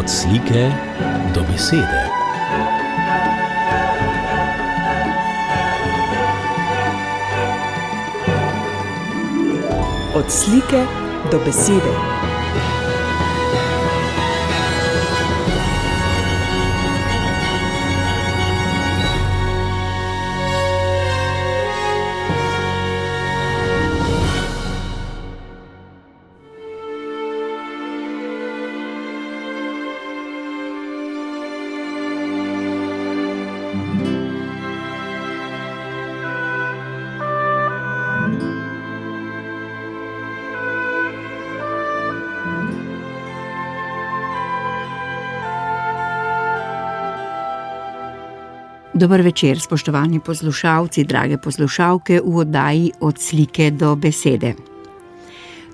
Od slike do besede. Od slike do besede. Dober večer, spoštovani poslušalci, drage poslušalke v oddaji Od slike do besede.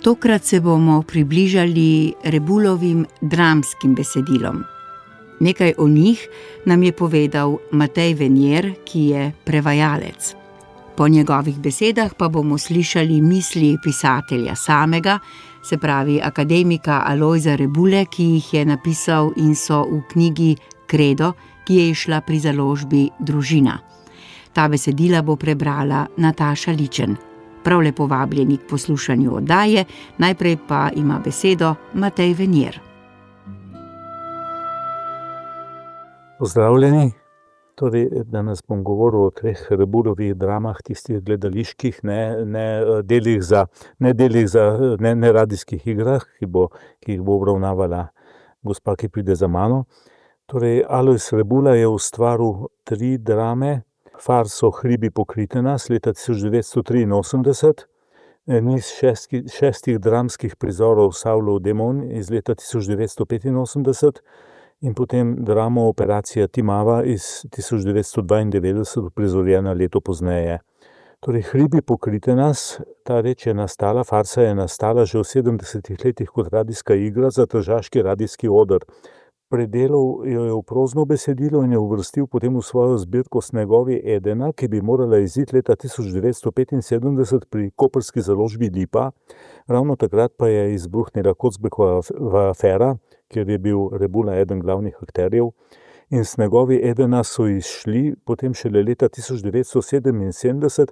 Tokrat se bomo približali Rebulovim dramskim besedilom. Nekaj o njih nam je povedal Matej Venier, ki je prevajalec. Po njegovih besedah pa bomo slišali misli pisatelja samega, se pravi akademika Alojza Rebule, ki jih je napisal in so v knjigi Kredo, ki je izšla pri založbi Družina. Ta besedila bo prebrala Nataša Ličen. Prav lepo vabljeni k poslušanju oddaje, najprej pa ima besedo Matej Venier. Pozdravljeni. Danes bom govoril o treh Rebulovih dramah, tistih gledaliških, ne radijskih igrah, ki jih bo obravnavala gospa, ki pride za mano. Alojz Rebula je ustvaril 3 drame, farso Hribi pokrite nas leta 1983, niz 6 dramskih prizorov Savlov demon iz leta 1985 in potem dramo Operacija Timava iz 1992, prizorjena leto pozneje. Hribi pokrite nas, ta reč je nastala, farsa je nastala že v 70 letih kot radijska igra za tržaški radijski oder. Predelal jo je v prozno besedilo in je uvrstil potem v svojo zbirko Snegovi Edena, ki bi morala iziti leta 1975 pri koprski založbi Lipa. Ravno takrat pa je izbruhnila Kocbekova afera, kjer je bil Rebula eden glavnih akterjev. In Snegovi Edena so izšli potem šele leta 1977,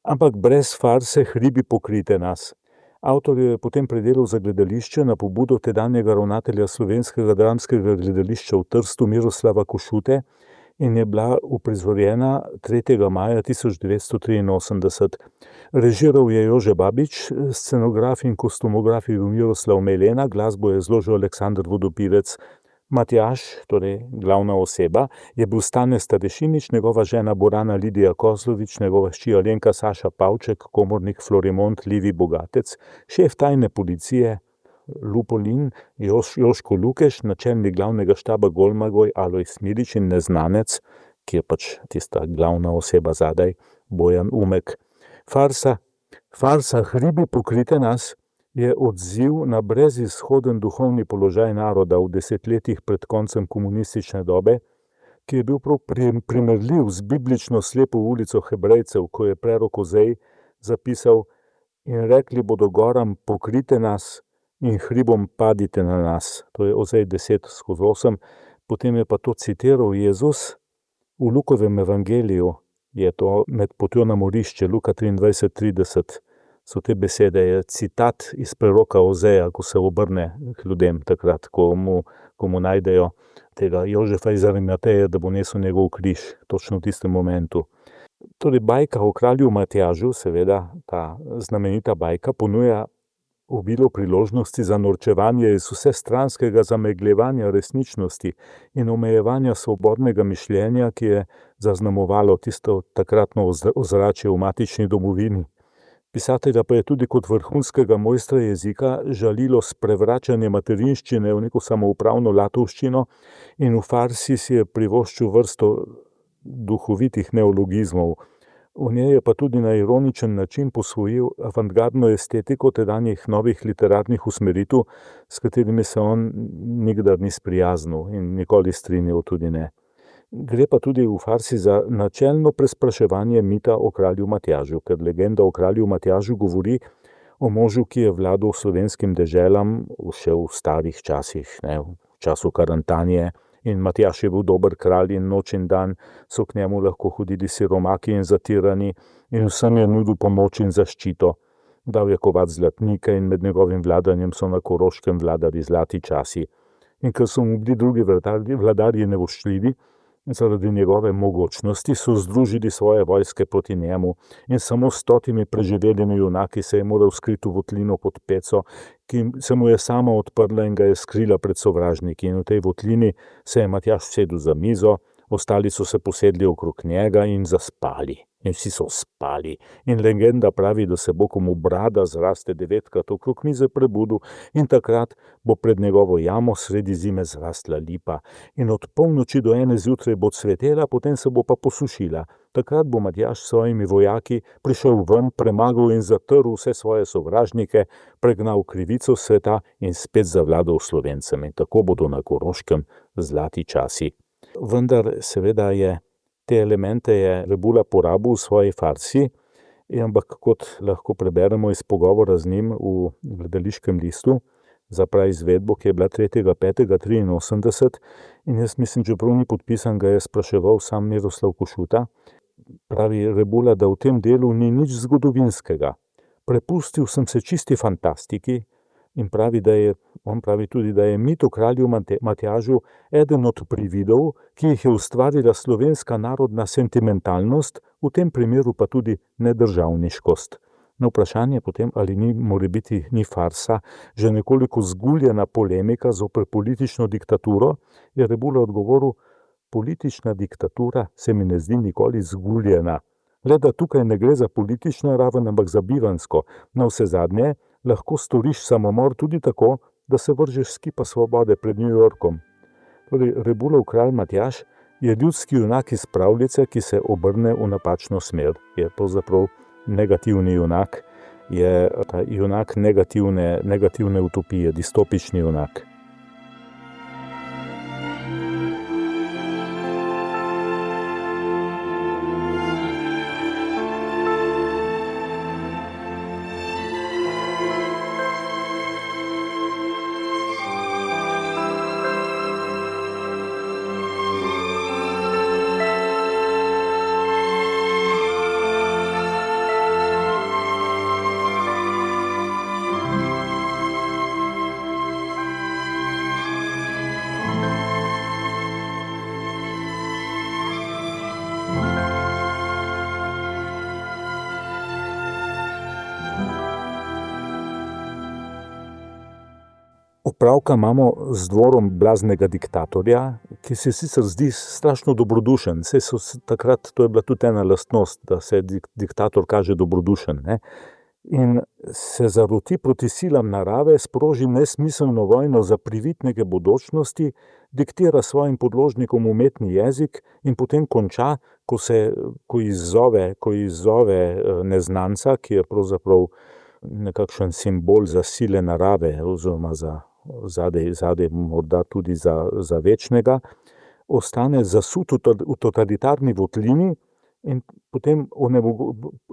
ampak brez farse Hribi pokrite nas. Avtor je potem predelal za gledališče na pobudo tedanjega ravnatelja Slovenskega dramskega gledališča v Trstu Miroslava Košute in je bila uprizorjena 3. maja 1983. Režiral je Jože Babič, scenograf in kostumograf je bil Miroslav Melena, glasbo je zložil Aleksander Vodopivec. Matjaž, glavna oseba, je bil Stane Starešinič, njegova žena Borana Lidija Kozlovič, njegova hči Alenka Saša Pavček, komornik Florimont Livi Bogatec, šef tajne policije Lupolin Joško Lukeš, načelnik glavnega štaba Golmagoj Alojz Milič in neznanec, ki je pač tista glavna oseba zadaj, Bojan Umek. Farsa Hribi pokrite nas je odziv na brezizhoden duhovni položaj naroda v desetletjih pred koncem komunistične dobe, ki je bil prav primerljiv z biblično slepo ulico Hebrejcev, ko je prerok Ozej zapisal: in rekli bodo goram, pokrite nas, in hribom padite na nas. To je Ozej 10:8. Potem je pa to citiral Jezus v Lukovem evangeliju, je to med potjo na morišče, Luka 23:30. So te besede, je citat iz preroka Ozeja, ko se obrne k ljudem takrat, ko mu najdejo tega Jožefa iz Arimateje, da bo nesel njegov križ, točno v tistem momentu. Bajka o kralju Matjažu, seveda ta znamenita bajka, ponuja obilo priložnosti za norčevanje iz vsestranskega zamegljevanja resničnosti in omejevanja svobodnega mišljenja, ki je zaznamovalo tisto takratno ozračje v matični domovini. Pisatelja pa je tudi kot vrhunskega mojstra jezika žalilo s prevračanjem materinščine v neko samoupravno latovščino in v farsi si je privoščil vrsto duhovitih neologizmov. V njej je pa tudi na ironičen način posvojil avantgardno estetiko tedanjih novih literarnih usmeritev, s katerimi se on nikdar ni sprijaznil in nikoli strinjal tudi ne. Gre pa tudi v farsi za načelno prespraševanje mita o kralju Matjažu, ker legenda o kralju Matjažu govori o možu, ki je vladal slovenskim deželam še v starih časih, času karantanje in Matjaž je bil dober kralj in noč in dan so k njemu lahko hodili siromaki in zatirani in vsem je nudil pomoč in zaščito. Dal je kovati zlatnike in med njegovim vladanjem so na Koroškem vladali zlati časi. In ker so mu bili drugi vladarji nevoščljivi, zaradi njegove mogočnosti so združili svoje vojske proti njemu in samo s 100 preživelimi junaki se je moral skriti v votlino pod peco, ki se mu je sama odprla in ga je skrila pred sovražniki. In v tej votlini se je Matjaž sedel za mizo, ostali so se posedli okrog njega in zaspali. In vsi so spali. In legenda pravi, da se bo, ko mu brada zraste 9krat okrog mize, prebudil in takrat bo pred njegovo jamo sredi zime zrastla lipa. In od polnoči do 1 zjutraj bo cvetela, potem se bo pa posušila. Takrat bo Matjaž s svojimi vojaki prišel ven, premagal in zatrl vse svoje sovražnike, pregnal krivico sveta in spet zavladal Slovencem. In tako bodo na Koroškem zlati časi. Vendar seveda te elemente je Rebula porabil v svoji farsi, ampak kot lahko preberemo iz pogovora z njim v gledališkem listu za praizvedbo, ki je bila 3. 5. 83, in jaz mislim, čeprav ni podpisan, ga je spraševal sam Miroslav Košuta, pravi Rebula, da v tem delu ni nič zgodovinskega. Prepustil sem se čisti fantastiki in on pravi tudi, da je mit o kralju Matjažu eden od prividov, ki jih je ustvarila slovenska narodna sentimentalnost, v tem primeru pa tudi nedržavniškost. Na vprašanje potem, ali ni farsa že nekoliko zguljena polemika zoper politično diktaturo, je Rebula odgovoril: politična diktatura se mi ne zdi nikoli zguljena. Le da tukaj ne gre za politično raven, ampak za bivansko. Navsezadnje lahko storiš samomor tudi tako, da se vržeš s kipa svobode pred New Yorkom. Torej, Rebulov kralj Matjaž je ljudski junak iz pravljice, ki se obrne v napačno smer. Je pravzaprav negativni junak, je ta junak negativne utopije, distopični junak. Opravka imamo z dvorom blaznega diktatorja, ki se sicer zdi strašno dobrodušen. Takrat to je bila tudi ena lastnost, da se diktator kaže dobrodušen. Ne? In se zaroti proti silam narave, sproži nesmiselno vojno za privid neke bodočnosti, diktira svojim podložnikom umetni jezik in potem konča, ko izzove neznanca, ki je pravzaprav nekakšen simbol za sile narave oziroma zadaj morda tudi za večnega, ostane zasut v totalitarni votlini in potem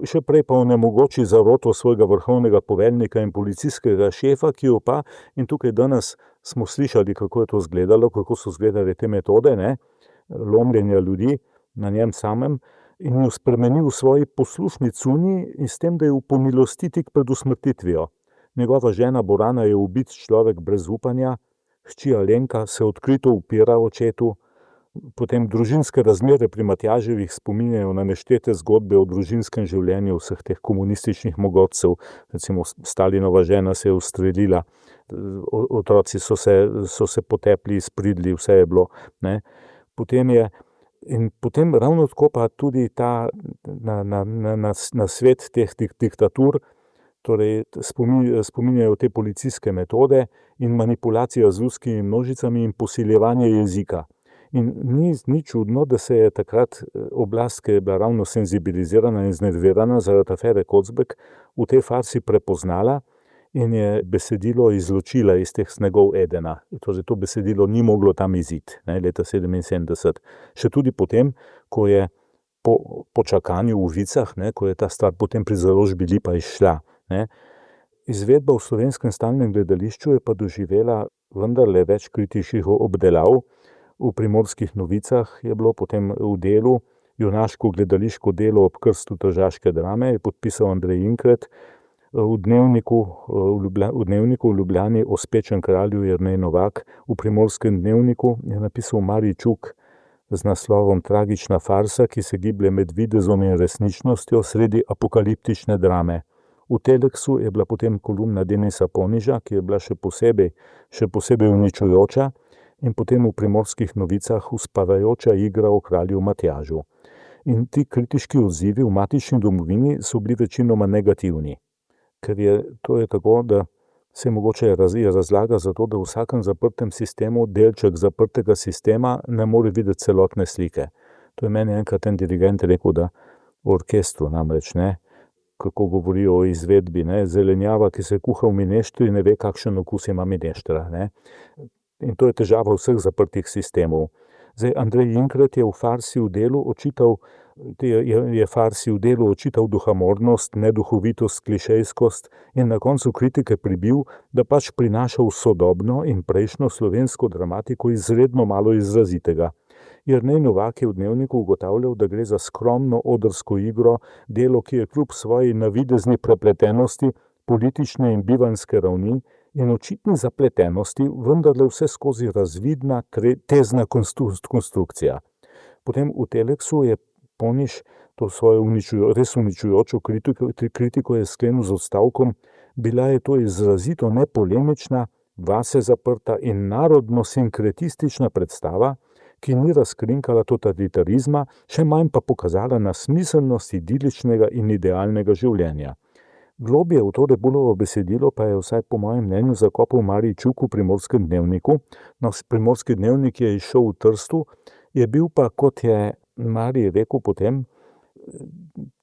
še prej pa onemogoči zaroto svojega vrhovnega poveljnika in policijskega šefa, ki jo pa, in tukaj danes smo slišali, kako je to izgledalo, kako so izgledale te metode, lomljenja ljudi na njem samem, in jo spremenil v svoji poslušni cunji in s tem, da je v pomilosti tik pred usmrtitvijo. Njegova žena Borana je ubit človek brez upanja, hči Alenka se odkrito upira očetu, potem družinske razmere pri Matjaževih spominjajo na neštete zgodbe o družinskem življenju vseh teh komunističnih mogotcev. Recimo Stalinova žena se je ustrelila, otroci so se potepli, izpridli, vse je bilo. Ne. Potem ravno tako pa tudi ta na svet teh diktatur, torej spominjajo te policijske metode in manipulacija z ljudskimi množicami in posiljevanje jezika. In ni čudno, da se je takrat oblast, ki je bila ravno senzibilizirana in znervirana zaradi afere Kocbek, v tej farsi prepoznala in je besedilo izločila iz teh snegov Edena. Torej, to besedilo ni moglo tam iziti, leta 1977. Še tudi potem, ko je po čakanju v Vicah, ko je ta stvar potem pri založbi Lipa izšla. Izvedba v Slovenskem stalnem gledališču je pa doživela vendarle več kritičnih obdelav. V Primorskih novicah je bilo potem v Delu, junaško gledališko delo ob krstu tržaške drame, je podpisal Andrej Inkret. V Dnevniku v Ljubljani o spečem kralju Jernej Novak, v Primorskem dnevniku je napisal Marij Čuk z naslovom Tragična farsa, ki se giblje med videzom in resničnostjo sredi apokaliptične drame. V Teleksu je bila potem kolumna Denisa Poniža, ki je bila še posebej uničujoča, in potem v Primorskih novicah uspavajoča igra o kralju Matjažu. In ti kritiški odzivi v matični domovini so bili večinoma negativni, ker to je tako, da se mogoče razlaga za to, da v vsakem zaprtem sistemu delček zaprtega sistema ne more videti celotne slike. To je meni enkrat en dirigent rekel, da v orkestru namreč, kako govorijo o izvedbi, zelenjava, ki se kuha v mineštri, ne ve, kakšen okus ima mineštra. In to je težava vseh zaprtih sistemov. Zdaj, Andrej Inkret je v farsi v Delu očital duhamornost, neduhovitost, klišejskost in na koncu kritike pribil, da pač prinaša v sodobno in prejšnjo slovensko dramatiko izredno malo izrazitega. Jernej Novak je v Dnevniku ugotavljal, da gre za skromno odrsko igro, delo, ki je kljub svoji navidezni prepletenosti, politične in bivanjske ravni in očitni zapletenosti vendarle vse skozi razvidna, tezna konstrukcija. Potem v Teleksu je Poniž to svojo res uničujočo kritiko je sklenil z odstavkom: bila je to izrazito nepolemična, vase zaprta in narodno-sinkretistična predstava, ki ni razkrinkala totalitarizma, še manj pa pokazala na smiselnost idiličnega in idealnega življenja. Globje v to Rebulovo besedilo pa je vsaj po mojem mnenju zakopal Marij Čuk v Primorskem dnevniku. Primorski dnevnik je izšel v Trstu, je bil pa, kot je Marij rekel potem,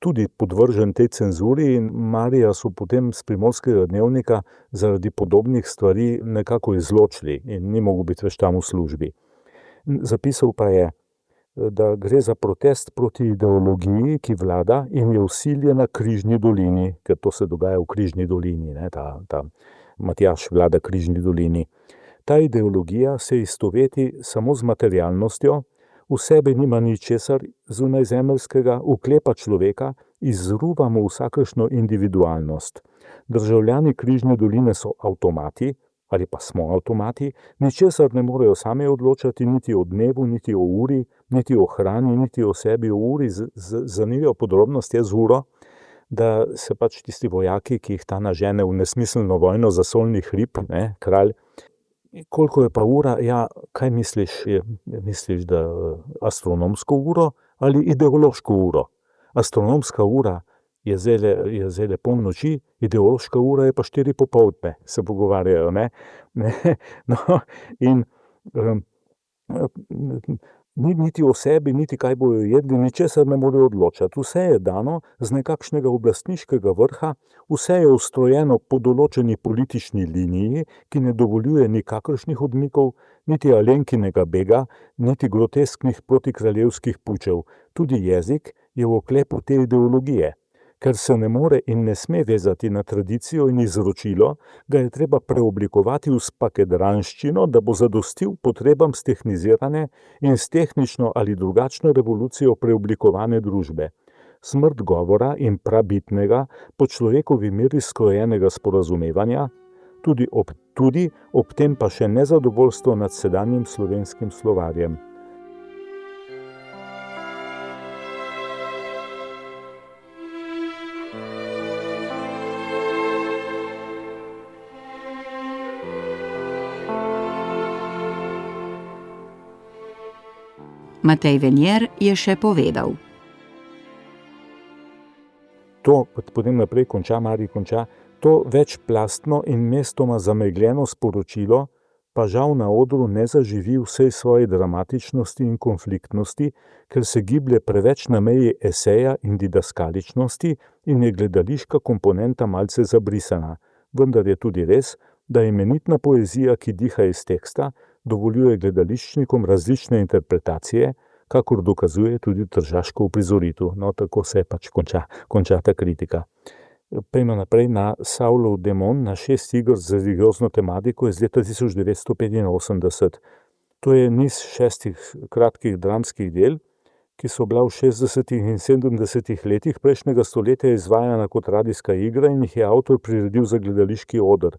tudi podvržen tej cenzuri in Marija so potem z Primorskega dnevnika zaradi podobnih stvari nekako izločili in ni mogel biti več tam v službi. Zapisal pa je, da gre za protest proti ideologiji, ki vlada in je vsiljena Križni dolini, ker to se dogaja v Križni dolini, ta Matjaž vlada Križni dolini. Ta ideologija se istoveti samo z materialnostjo, v sebi nima ničesar zunajzemeljskega, uklepa človeka, izruva mu vsakršno individualnost. Državljani Križne doline so avtomati, ali pa smo avtomati, ničesar ne morejo sami odločati, niti o dnevu, niti o uri, niti o hrani, niti o sebi o uri. Zanimiva podrobnost je z uro, da se pač tisti vojaki, ki jih ta nažene v nesmiselno vojno za solni hrib, kralj, koliko je pa ura, kaj misliš, misliš, da astronomsko uro ali ideološko uro? Astronomska ura je zdajle pol noči, ideološka ura je pa 4 popoldne, se pogovarjajo, No, in niti o sebi, niti kaj bojo jedli, ničesar ne morejo odločati. Vse je dano z nekakšnega oblastniškega vrha, vse je ustrojeno po določeni politični liniji, ki ne dovoljuje nikakršnih odmikov, niti Alenkinega bega, niti grotesknih protikraljevskih pučev. Tudi jezik je v oklepu te ideologije. Ker se ne more in ne sme vezati na tradicijo in izročilo, ga je treba preoblikovati v spakedranščino, da bo zadostil potrebam stehnizirane in s tehnično ali drugačno revolucijo preoblikovane družbe. Smrt govora in prabitnega, po človekovi meri skrojenega sporazumevanja, tudi ob tem pa še nezadovoljstvo nad sedanjim slovenskim slovarjem. Matej Venier je še povedal. To, potem naprej Marij konča, to večplastno in mestoma zamegljeno sporočilo pa žal na odru ne zaživi vsej svoji dramatičnosti in konfliktnosti, ker se giblje preveč na meji eseja in didaskaličnosti in je gledališka komponenta malce zabrisana. Vendar je tudi res, da imenitna poezija, ki diha iz teksta, dovoljuje gledališčnikom različne interpretacije, kakor dokazuje tudi tržaško uprizoritev. No, tako se pač konča ta kritika. Pejmo naprej na Saulov demon, na 6 iger z religiozno tematiko iz leta 1985. To je niz 6 kratkih dramskih del, ki so bila v 60. in 70. letih prejšnjega stoletja izvajana kot radijska igra in jih je avtor priredil za gledališki oder.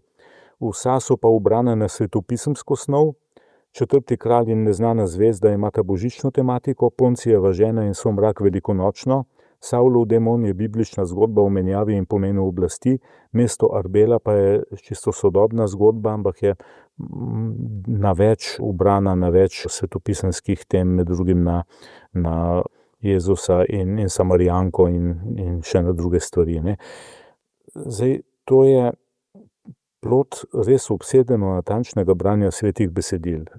Vsa so pa ubrana na svetopisemsko snov. 4. kralj in neznana zvezda imata božično tematiko, Poncijeva žena in Somrak velikonočno, Saulov demon je biblična zgodba o menjavi in pomenu oblasti, mesto Arbela pa je čisto sodobna zgodba, ampak je ubrana na več svetopisemskih tem, med drugim na Jezusa in Samarijanko in še na druge stvari. Ne. Zdaj, to je plod res obsedeno natančnega branja svetih besedil.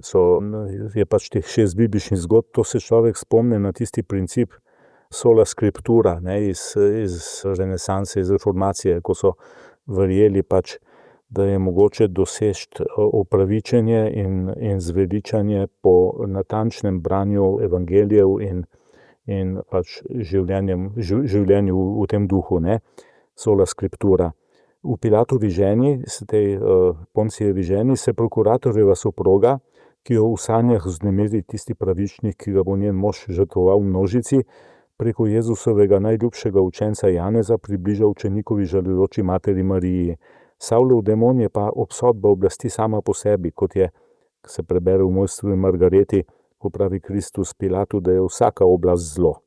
Je pač teh 6 bibličnih zgodb, to se človek spomne na tisti princip sola scriptura, ne, iz renesanse, iz reformacije, ko so verjeli pač, da je mogoče doseči opravičenje in zveličanje po natančnem branju evangelijev in pač življenju v tem duhu, ne, sola scriptura. V Pilatovi ženi, tej Poncijevi ženi, se prokuratorjeva soproga, ki jo v sanjah vznemiri tisti pravičnik, ki ga bo njen mož žrtvoval v množici, preko Jezusovega najljubšega učenca Janeza približa učenikovi žalujoči materi Mariji. Saulov demon je pa obsodba oblasti sama po sebi, kot je, se prebere v Mojstru in Margareti, ko pravi Kristus Pilatu, da je vsaka oblast zlo.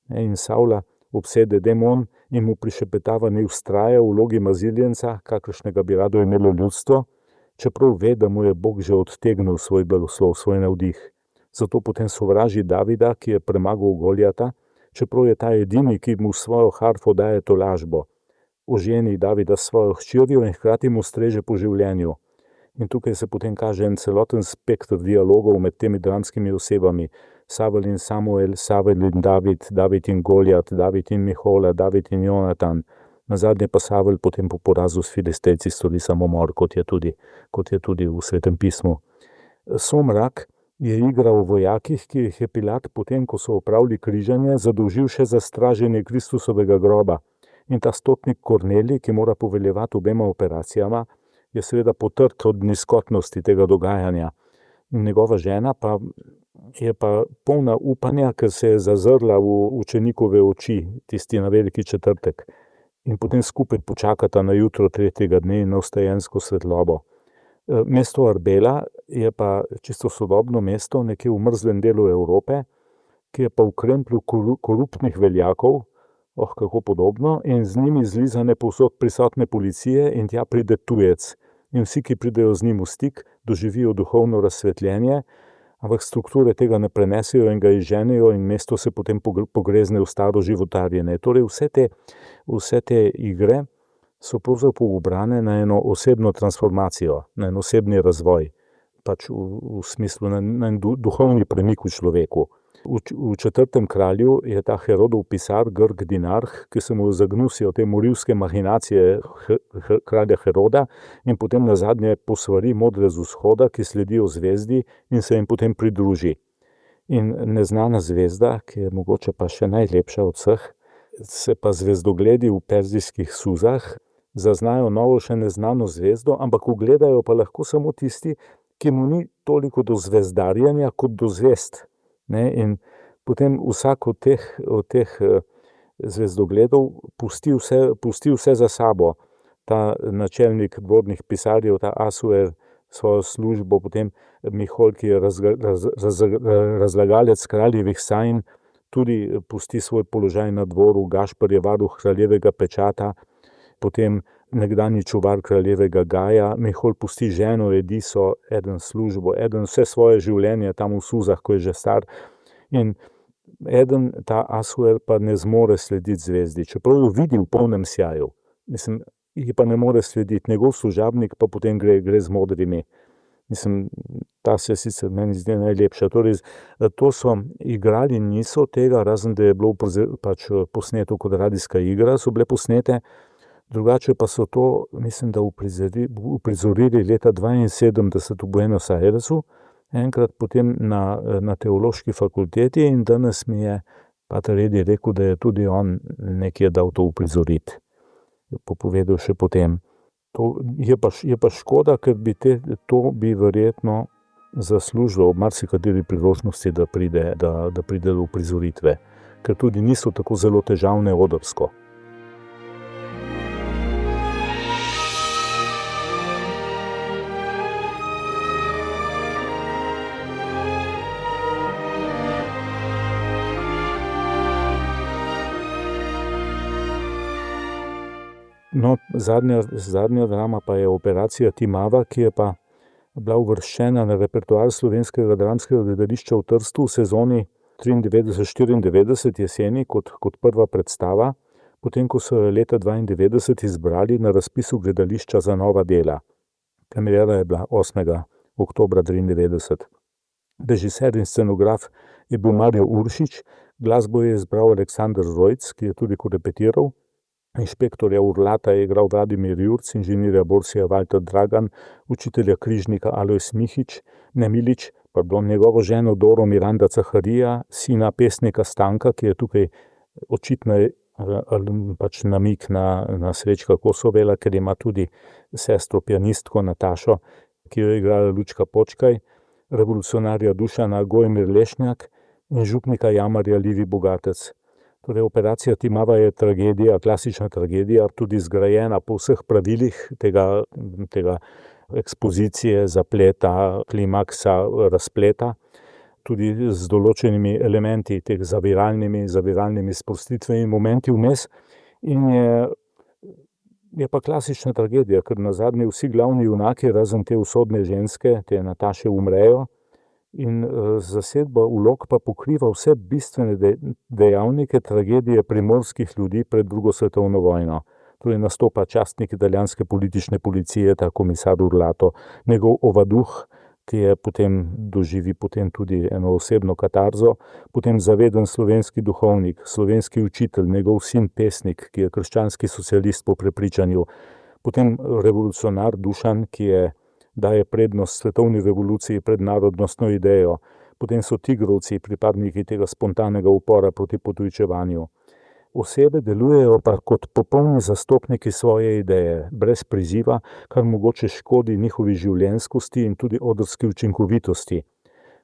In Saula obsede demon in mu prišepetava, naj vztraja v vlogi maziljenca, kakršnega bi rado imelo ljudstvo, čeprav ve, da mu je Bog že odtegnil svoj blagoslov, svoj navdih. Zato potem sovraži Davida, ki je premagal Goljata, čeprav je ta edini, ki mu svojo harfo daje tolažbo. Oženi Davida s svojo hčerjo in hkrati mu streže po življenju. In tukaj se potem kaže en celoten spektr dialogov med temi dramskimi osebami. Savel in Samuel, Savel in David, David in Goljat, David in Mihola, David in Jonatan. Nazadnje pa Savel potem po porazu s Filistejci stori samomor, kot je tudi v Svetem pismu. Somrak je igra o vojakih, ki jih je Pilat potem, ko so opravili križanje, zadolžil še za straženje Kristusovega groba. In ta stotnik Kornelij, ki mora poveljevati obema operacijama, je seveda potrt od nizkotnosti tega dogajanja. Njegova žena pa je pa polna upanja, ker se je zazrla v učenikove oči, tisti na veliki četrtek. In potem skupaj počakata na jutro 3. dne in na vstajensko svetlobo. Mesto Arbela je pa čisto sodobno mesto, nekje v mrzlem delu Evrope, ki je pa v kremplju koruptnih veljakov, kako podobno, in z njimi zlizane povsod prisotne policije in tja pride tujec. In vsi, ki pridejo z njim v stik, doživijo duhovno razsvetljenje, ampak strukture tega ne prenesejo in ga izženejo in mesto se potem pogrezne v staro životarjenje. Torej vse te igre so pravzaprav ubrane na eno osebno transformacijo, na en osebni razvoj, pač v smislu na en duhovni premik v človeku. V 4. kralju je ta Herodov pisar, Grk Dinarh, ki se mu zagnusijo te morilske mahinacije kralja Heroda in potem nazadnje posvari modre z vzhoda, ki sledijo zvezdi in se jim potem pridruži. In neznana zvezda, ki je mogoče pa še najlepša od vseh, se pa zvezdogledi v perzijskih suzah zaznajo novo še neznano zvezdo, ampak ugledajo pa lahko samo tisti, ki mu ni toliko do zvezdarjenja kot do zvezd. Ne, in potem vsak od teh zvezdogledov pusti vse za sabo. Ta načelnik dvornih pisarjev, ta Asuer, svojo službo, potem Mihol, ki je razlagalec kraljevih sanj, tudi pusti svoj položaj na dvoru, Gašper je varuh kraljevega pečata, potem nekdanji čuvar kraljevega Gaja, Mihol pusti ženo Ediso, eden službo, eden vse svoje življenje tam v suzah, ko je že star. In eden, ta Asuer, pa ne zmore slediti zvezdi, čeprav jo vidi v polnem sijaju. Mislim, ji pa ne more slediti, njegov služabnik pa potem gre z modrimi. Mislim, ta se sicer meni zdi najlepša. Torej, to so igrali, niso tega, razen da je bilo pač posneto kot radijska igra, so bile posnete. Drugače pa so to, mislim, da uprizorili leta 1972 v Buenos Airesu, enkrat potem na teološki fakulteti in danes mi je pater Edi rekel, da je tudi on nekje dal to uprizoriti. popovedal še potem. To je pa škoda, ker to bi verjetno zaslužilo ob marsikateri priložnosti, da pride do uprizoritve, ker tudi niso tako zelo težavne odrsko. No, zadnja drama pa je Operacija Timava, ki je pa bila uvrščena na repertoar Slovenskega dramskega gledališča v Trstu v sezoni 93-94 jeseni kot prva predstava, potem ko so jo leta 92 izbrali na razpisu gledališča za nova dela. Premiera je bila 8. oktobra 93. Režiser in scenograf je bil Marjo Uršič, glasbo je izbral Aleksander Rojc, ki je tudi korepetiral. Inšpektorja Urlata je igral Vladimir Jurc, inženirja Borsija Valter Dragan, učitelja križnika Alojz Milič, njegovo ženo Doro Miranda Caharija, sina pesnika Stanka, ki je tukaj očitno pač namik na Srečka Kosovela, ker ima tudi sestro pianistko Natašo, ki jo je igrala Lučka Počkaj, revolucionarja Dušana Gojmir Lešnjak in župnika Jamarja Livi Bogatec. Torej, Operacija Timava je tragedija, klasična tragedija, tudi zgrajena po vseh pravilih tega ekspozicije, zapleta, klimaksa, razpleta, tudi z določenimi elementi, teh zaviralnimi sprostitvenimi momenti vmes. In je pa klasična tragedija, ker nazadnje vsi glavni junaki, razen te usodne ženske, te Nataše, umrejo. In zasedba vlog pa pokriva vse bistvene dejavnike tragedije primorskih ljudi pred drugo svetovno vojno. Torej nastopa častnik italijanske politične policije, ta komisar Urlato, njegov ovaduh, ki je doživi tudi eno osebno katarzo, potem zaveden slovenski duhovnik, slovenski učitelj, njegov sin pesnik, ki je krščanski socialist po prepričanju, potem revolucionar Dušan, ki daje prednost svetovni revoluciji pred narodnostno idejo. Potem so tigrovci, pripadniki tega spontanega upora proti potujčevanju. Osebe delujejo pa kot popolni zastopniki svoje ideje, brez priziva, kar mogoče škodi njihovi življenjskosti in tudi odrski učinkovitosti.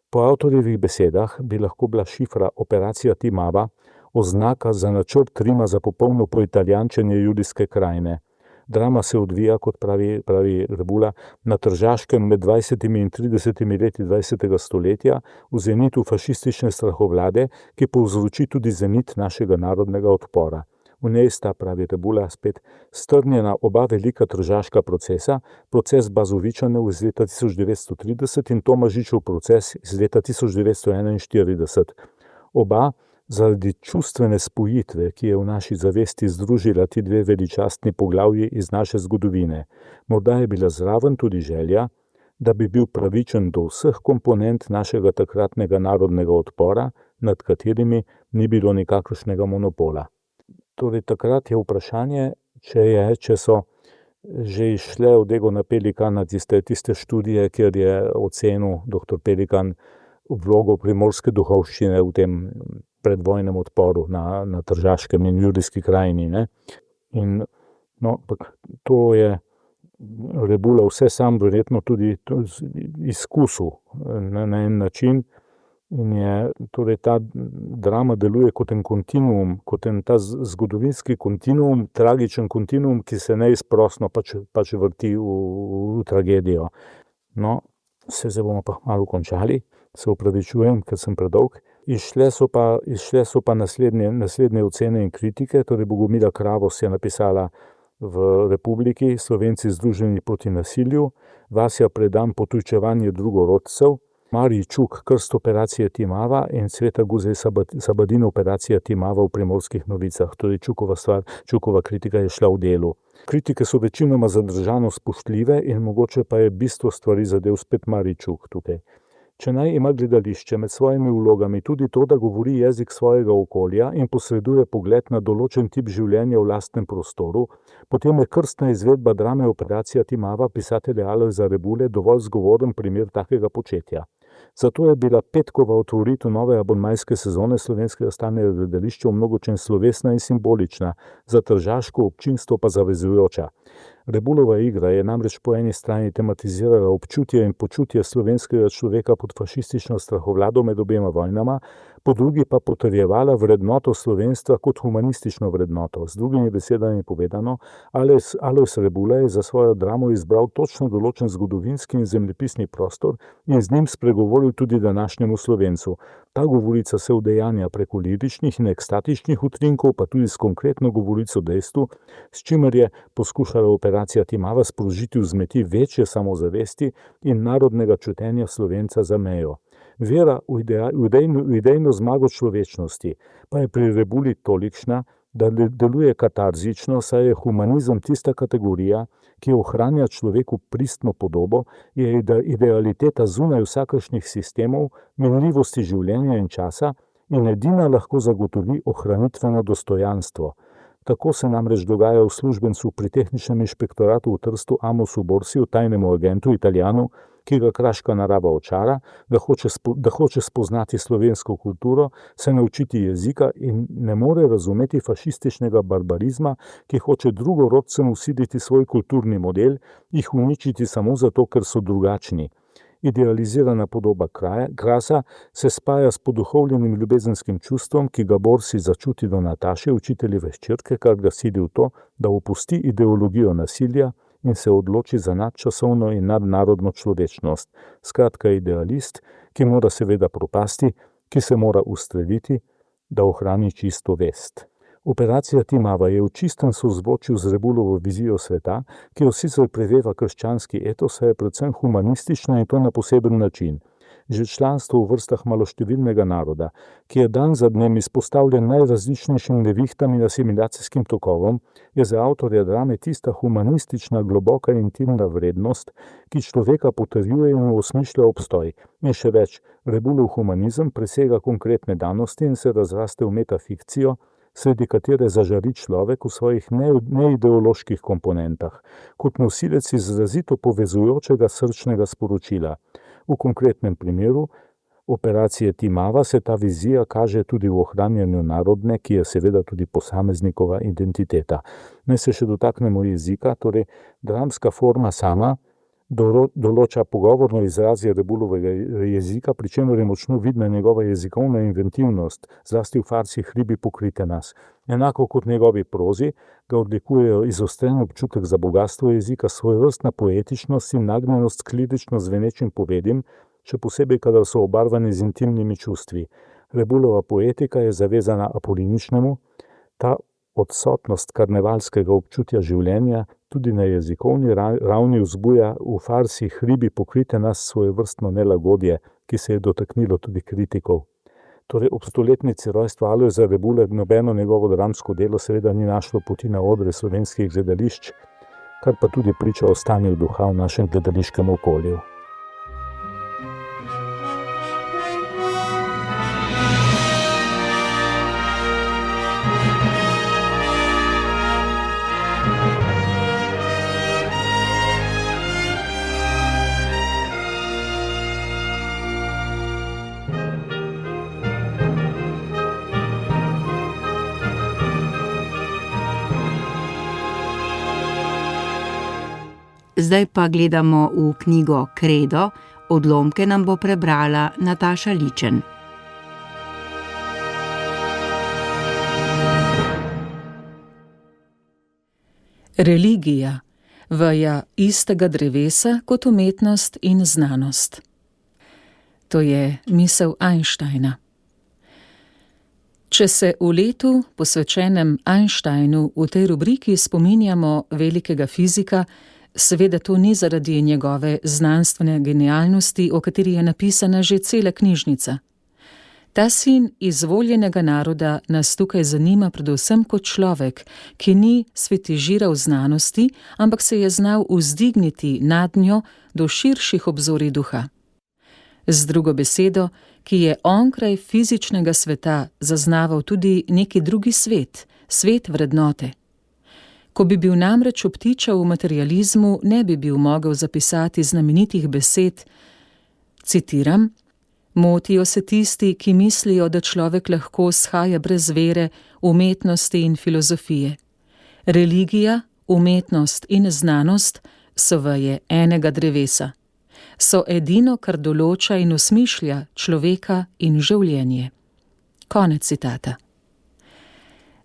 Po avtorjevih besedah bi lahko bila šifra Operacija Timava oznaka za načrt Rima za popolno poitalijančenje judijske krajine. Drama se odvija, kot pravi Rebula, na Tržaškem med 20. in 30. leti 20. stoletja, v zenitu fašistične strahovlade, ki povzroči tudi zenit našega narodnega odpora. V njej sta, pravi Rebula, spet strnjena oba velika tržaška procesa, proces Bazovičanov iz leta 1930 in Tomažičev proces iz leta 1941. Oba zaradi čustvene spojitve, ki je v naši zavesti združila ti dve veličastni poglavji iz naše zgodovine. Morda je bila zraven tudi želja, da bi bil pravičen do vseh komponent našega takratnega narodnega odpora, nad katerimi ni bilo nikakršnega monopola. Torej, takrat je vprašanje, če so že išle od Egona Pelikana tiste študije, kjer je ocenil dr. Pelikan vlogo primorske duhovščine v tem predvojnem odporu na Tržaškem in judijski krajini. Ne? In to je Rebula vse sam verjetno tudi izkusil na en način. In torej ta drama deluje kot en kontinuum, kot en ta zgodovinski kontinuum, tragičen kontinuum, ki se neizprosno pač vrti v tragedijo. No, zdaj bomo pa malo končali, se opravičujem, ker sem predolg. Izšle so pa naslednje ocene in kritike, torej Bogomila Kravos je napisala v Republiki, Slovenci združeni proti nasilju, Vasja Predan Potujčevanje drugorodcev, Marij Čuk Krst Operacije Timava in Cveta Guzej Sabadin Operacija Timava v Primorskih novicah. Torej Čukova kritika je šla v Delu. Kritike so večinoma zadržano spoštljive in mogoče pa je bistvo stvari zadev spet Marij Čuk tukaj. Če naj ima gledališče med svojimi vlogami tudi to, da govori jezik svojega okolja in posreduje pogled na določen tip življenja v lastnem prostoru, potem je krstna izvedba drame Operacija Timava pisatelja Alojza Rebule dovolj zgovoren primer takega početja. Zato je bila petkova otvoritev nove abonmajske sezone Slovenskega stalnega gledališča v mnogočem slovesna in simbolična, za tržaško občinstvo pa zavezujoča. Rebulova igra je namreč po eni strani tematizirala občutje in počutje slovenskega človeka pod fašistično strahovlado med obema vojnama, po drugi pa potrjevala vrednoto slovenstva kot humanistično vrednoto. Z drugimi besedami povedano, Alojz Rebula je za svojo dramo izbral točno določen zgodovinski in zemljepisni prostor in z njim spregovoril tudi današnjemu Slovencu. Ta govorica se udejanja preko liričnih in ekstatičnih utrinkov, pa tudi s konkretno govorico dejstvu, s čimer je poskušala operacija Timava sprožiti vzmeti večje samozavesti in narodnega čutenja Slovenca za mejo. Vera v idejno zmago človečnosti pa je pri Rebuli tolikšna, da deluje katarzično, saj je humanizem tista kategorija, ki ohranja človeku pristno podobo, je idealiteta zunaj vsakršnih sistemov, minljivosti življenja in časa in edina lahko zagotovi ohranitveno dostojanstvo. Tako se namreč dogaja uslužbencu pri tehničnem inšpektoratu v Trstu Amosu Borsiju, tajnemu agentu Italijanu, ki ga kraška narava očara, da hoče spoznati slovensko kulturo, se naučiti jezika in ne more razumeti fašističnega barbarizma, ki hoče drugorodcem vsiliti svoj kulturni model, jih uničiti samo zato, ker so drugačni. Idealizirana podoba krasa se spaja s poduhovljenim ljubezenskim čustvom, ki ga Borsi začuti do Nataše, učiteljeve hčerke, kar ga sili v to, da opusti ideologijo nasilja in se odloči za nadčasovno in nadnarodno človečnost. Skratka, idealist, ki mora seveda propasti, ki se mora ustreliti, da ohrani čisto vest. Operacija Timava je v čistem sozvočju z Rebulovo vizijo sveta, ki jo sicer preveva krščanski etos, a je predvsem humanistična in to na poseben način. Že članstvo v vrstah maloštevilnega naroda, ki je dan za dnem izpostavljen najrazličnejšim nevihtam in asimilacijskim tokovom, je za avtorja drame tista humanistična, globoka in intimna vrednost, ki človeka potrjuje in osmišlja obstoj. In še več, Rebulov humanizem presega konkretne danosti in se razraste v metafikcijo, sredi katere zažari človek v svojih neideoloških komponentah, kot nosilec izrazito povezujočega srčnega sporočila. V konkretnem primeru operacije Timava se ta vizija kaže tudi v ohranjanju narodne, ki je seveda tudi posameznikova identiteta. Naj se še dotaknemo jezika, torej dramska forma sama določa pogovorno izrazje Rebulovega jezika, pri čemer je močno vidna njegova jezikovna inventivnost, zlasti v farsi Hribi pokrite nas. Enako kot njegovi prozi, ga odlikujejo izostren občutek za bogatstvo jezika, svojevrstna poetičnost in nagnjenost k lirično zvenečim povedim, še posebej, kadar so obarvani z intimnimi čustvi. Rebulova poetika je zavezana apoliničnemu, ta odsotnost karnevalskega občutja življenja tudi na jezikovni ravni vzbuja v farsi Hribi pokrite nas svojevrstno nelagodje, ki se je dotaknilo tudi kritikov. Torej, ob stoletnici rojstva Alojza Rebule nobeno njegovo dramsko delo seveda ni našlo poti na odre slovenskih gledališč, kar pa tudi priča o stanju duha v našem gledališkem okolju. Zdaj pa gledamo v knjigo Kredo, odlomke nam bo prebrala Nataša Ličen. Religija, veja istega drevesa kot umetnost in znanost. To je misel Einsteina. Če se v letu, posvečenem Einsteinu, v tej rubriki spominjamo velikega fizika, seveda to ni zaradi njegove znanstvene genialnosti, o kateri je napisana že cela knjižnica. Ta sin izvoljenega naroda nas tukaj zanima predvsem kot človek, ki ni svetižiral znanosti, ampak se je znal vzdigniti nad njo do širših obzorij duha. Z drugo besedo, ki je onkraj fizičnega sveta zaznaval tudi neki drugi svet, svet vrednote. Ko bi bil namreč obtičal v materializmu, ne bi bil mogel zapisati znamenitih besed, citiram, Motijo se tisti, ki mislijo, da človek lahko shaja brez vere, umetnosti in filozofije. Religija, umetnost in znanost so veje enega drevesa. So edino, kar določa in osmišlja človeka in življenje. Konec citata.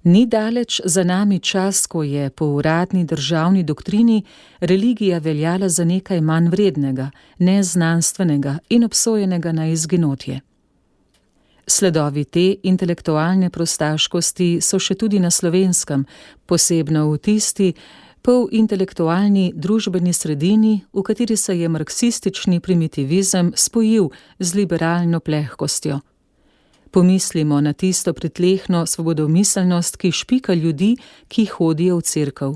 Ni daleč za nami čas, ko je po uradni državni doktrini religija veljala za nekaj manj vrednega, neznanstvenega in obsojenega na izginotje. Sledovi te intelektualne prostaškosti so še tudi na Slovenskem, posebno v tisti polintelektualni družbeni sredini, v kateri se je marksistični primitivizem spojil z liberalno plehkostjo. Pomislimo na tisto pritlehno svobodomiselnost, ki špika ljudi, ki hodijo v cerkev.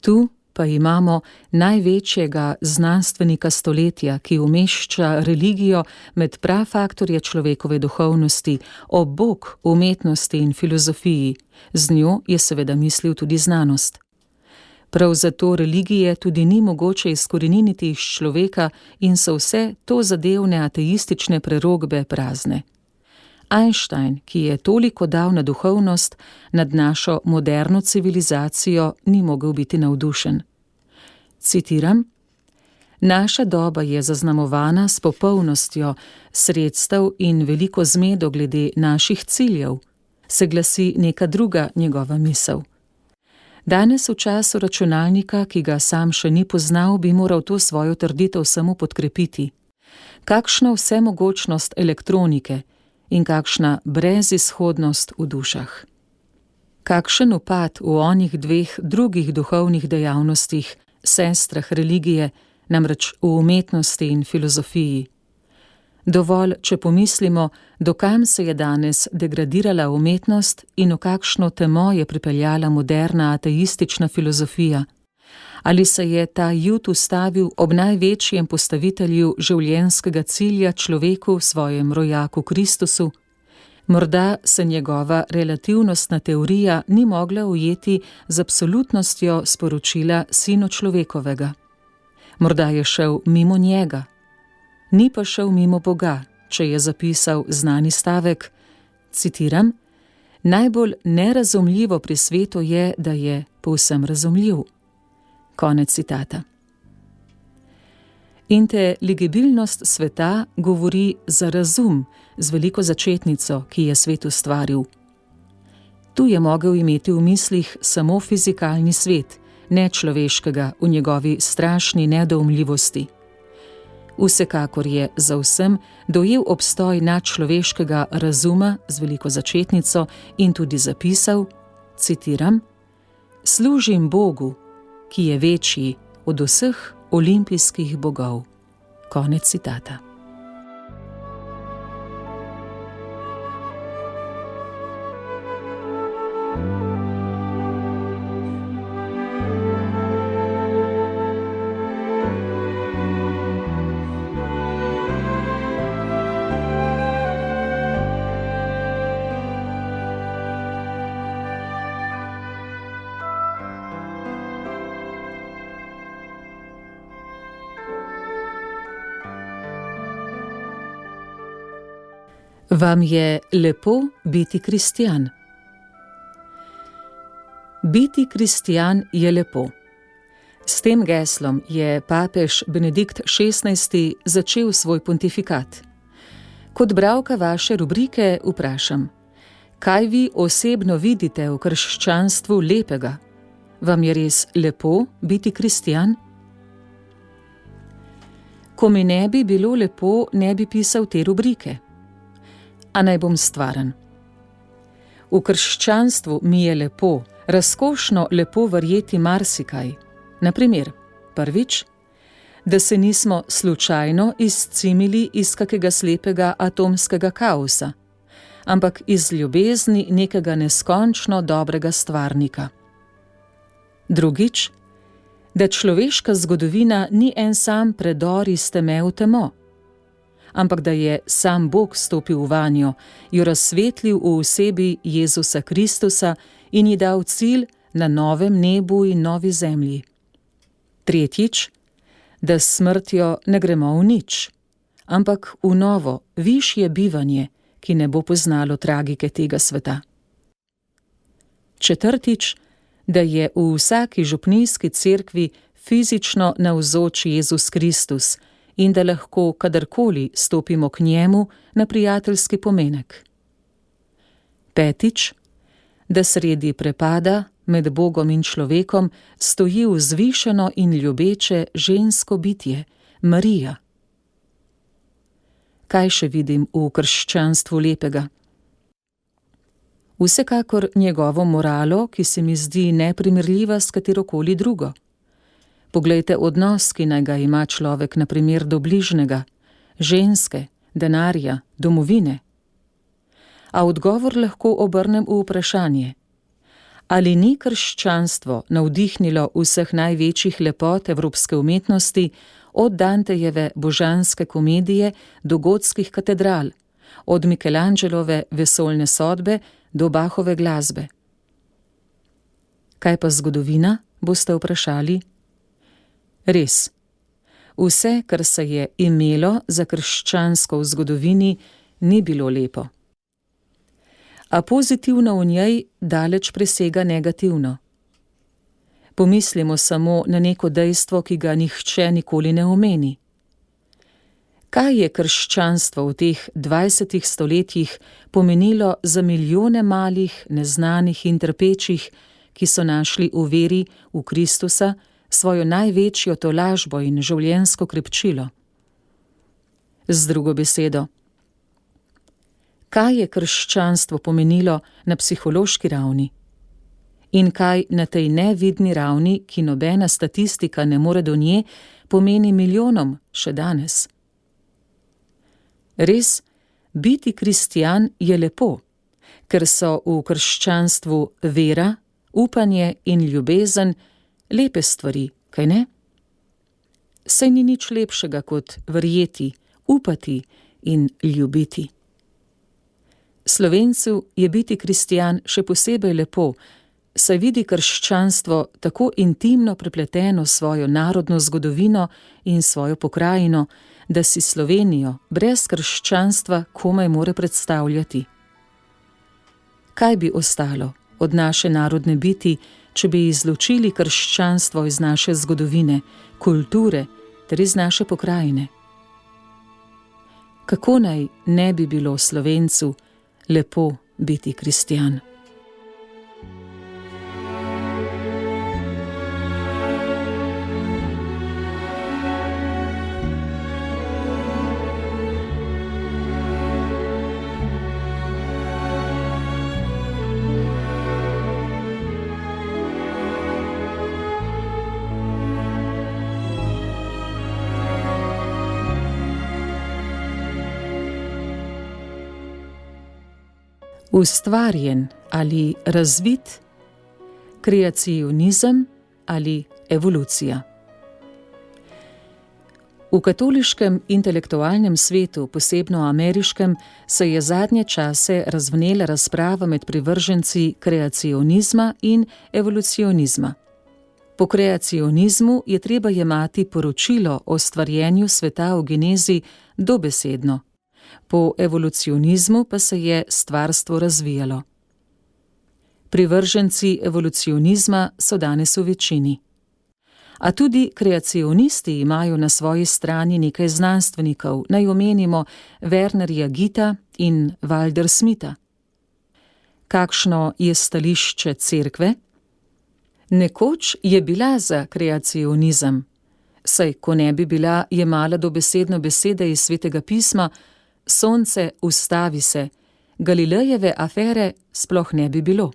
Tu pa imamo največjega znanstvenika stoletja, ki umešča religijo med prafaktorje človekove duhovnosti, ob bok umetnosti in filozofiji. Z njo je seveda mislil tudi znanost. Prav zato religije tudi ni mogoče izkoreniniti iz človeka in so vse tozadevne ateistične prerokbe prazne. Einstein, ki je toliko dal na duhovnost, nad našo moderno civilizacijo ni mogel biti navdušen. Citiram: "Naša doba je zaznamovana s popolnostjo sredstev in veliko zmedo glede naših ciljev," se glasi neka druga njegova misel. Danes v času računalnika, ki ga sam še ni poznal, bi moral to svojo trditev samo podkrepiti. Kakšna vsemogočnost elektronike in kakšna brezizhodnost v dušah. Kakšen upad v onih dveh drugih duhovnih dejavnostih, sestrah religije, namreč v umetnosti in filozofiji. Dovolj, če pomislimo, do kam se je danes degradirala umetnost in v kakšno temo je pripeljala moderna ateistična filozofija. Ali se je ta jud ustavil ob največjem postavitelju življenjskega cilja človeku, svojem rojaku Kristusu? Morda se njegova relativnostna teorija ni mogla ujeti z absolutnostjo sporočila sinu človekovega. Morda je šel mimo njega. Ni pa šel mimo Boga, če je zapisal znani stavek, citiram: "Najbolj nerazumljivo pri svetu je, da je povsem razumljiv." Konec citata. Inteligibilnost sveta govori za razum z veliko začetnico, ki je svet ustvaril. Tu je mogel imeti v mislih samo fizikalni svet, ne človeškega v njegovi strašni nedoumljivosti. Vsekakor je za vsem dojel obstoj nadčloveškega razuma z veliko začetnico in tudi zapisal, citiram: "Služim Bogu, ki je večji od vseh olimpijskih bogov." Konec citata. Vam je lepo biti kristjan? Biti kristjan je lepo. S tem geslom je papež Benedikt XVI. Začel svoj pontifikat. Kot bralka vaše rubrike vprašam, kaj vi osebno vidite v krščanstvu lepega? Vam je res lepo biti kristjan? Ko mi ne bi bilo lepo, ne bi pisal te rubrike. A naj bom stvaren. V krščanstvu mi je lepo, razkošno lepo verjeti marsikaj. Na primer, prvič, da se nismo slučajno izcimili iz kakega slepega atomskega kaosa, ampak iz ljubezni nekega neskončno dobrega stvarnika. Drugič, da človeška zgodovina ni en sam predor iz teme v temo, ampak da je sam Bog stopil vanjo, jo razsvetlil v osebi Jezusa Kristusa in ji dal cilj na novem nebu in novi zemlji. Tretjič, da s smrtjo ne gremo v nič, ampak v novo, višje bivanje, ki ne bo poznalo tragike tega sveta. Četrtič, da je v vsaki župnijski cerkvi fizično navzoč Jezus Kristus in da lahko kadarkoli stopimo k njemu na prijateljski pomenek. Petič, da sredi prepada med Bogom in človekom stoji vzvišeno in ljubeče žensko bitje, Marija. Kaj še vidim v krščanstvu lepega? Vsekakor njegovo moralo, ki se mi zdi neprimerljiva s katerokoli drugo. Poglejte odnos, ki naj ga ima človek na primer do bližnjega, ženske, denarja, domovine. A odgovor lahko obrnem v vprašanje. Ali ni krščanstvo navdihnilo vseh največjih lepot evropske umetnosti, od Dantejeve božanske komedije do gotskih katedral, od Michelangelove vesoljne sodbe do Bachove glasbe? Kaj pa zgodovina, boste vprašali? Res, vse, kar se je imelo za krščansko v zgodovini, ni bilo lepo. A pozitivno v njej daleč presega negativno. Pomislimo samo na neko dejstvo, ki ga nihče nikoli ne omeni. Kaj je krščanstvo v teh 20 stoletjih pomenilo za milijone malih, neznanih in trpečih, ki so našli v veri v Kristusa svojo največjo tolažbo in življenjsko krepčilo? Z drugo besedo, kaj je krščanstvo pomenilo na psihološki ravni? In kaj na tej nevidni ravni, ki nobena statistika ne more do nje, pomeni milijonom še danes? Res, biti kristjan je lepo, ker so v krščanstvu vera, upanje in ljubezen lepe stvari, kaj ne? Saj ni nič lepšega kot verjeti, upati in ljubiti. Slovencu je biti kristjan še posebej lepo, saj vidi krščanstvo tako intimno prepleteno s svojo narodno zgodovino in svojo pokrajino, da si Slovenijo brez krščanstva komaj more predstavljati. Kaj bi ostalo od naše narodne biti, če bi izločili krščanstvo iz naše zgodovine, kulture ter iz naše pokrajine? Kako naj ne bi bilo Slovencu lepo biti kristjan? Ustvarjen ali razvit, kreacionizem ali evolucija. V katoliškem intelektualnem svetu, posebno ameriškem, se je zadnje čase razvnela razprava med privrženci kreacionizma in evolucionizma. Po kreacionizmu je treba jemati poročilo o stvarjenju sveta v genezi dobesedno. Po evolucionizmu pa se je stvarstvo razvijalo. Privrženci evolucionizma so danes v večini. A tudi kreacionisti imajo na svoji strani nekaj znanstvenikov, naj omenimo Wernerja Gitta in Walter Smitha. Kakšno je stališče cerkve? Nekoč je bila za kreacionizem, saj ko ne bi bila jemala dobesedno besede iz Svetega pisma, sonce, ustavi se, Galilejeve afere sploh ne bi bilo.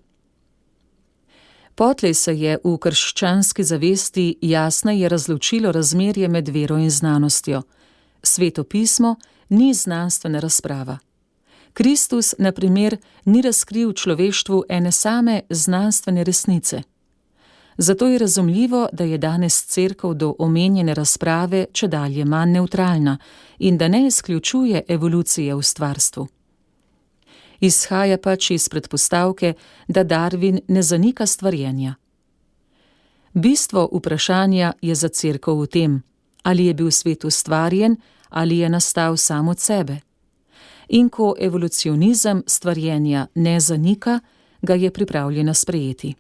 Potlej se je v krščanski zavesti jasneje razločilo razmerje med vero in znanostjo. Sveto pismo ni znanstvena razprava. Kristus, na primer, ni razkril človeštvu ene same znanstvene resnice. Zato je razumljivo, da je danes cerkev do omenjene razprave čedalje manj nevtralna in da ne izključuje evolucije v stvarstvu. Izhaja pač iz predpostavke, da Darwin ne zanika stvarjenja. Bistvo vprašanja je za cerkev v tem, ali je bil svet ustvarjen ali je nastal sam od sebe. In ko evolucionizem stvarjenja ne zanika, ga je pripravljena sprejeti.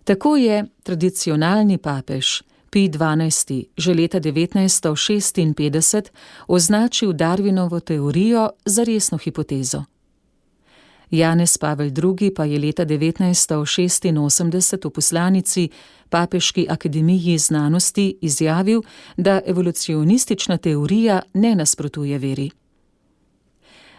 Tako je tradicionalni papež Pij XII. Že leta 1956 označil Darwinovo teorijo za resno hipotezo. Janez Pavel II. Pa je leta 1986 v poslanici Papeški akademiji znanosti izjavil, da evolucionistična teorija ne nasprotuje veri.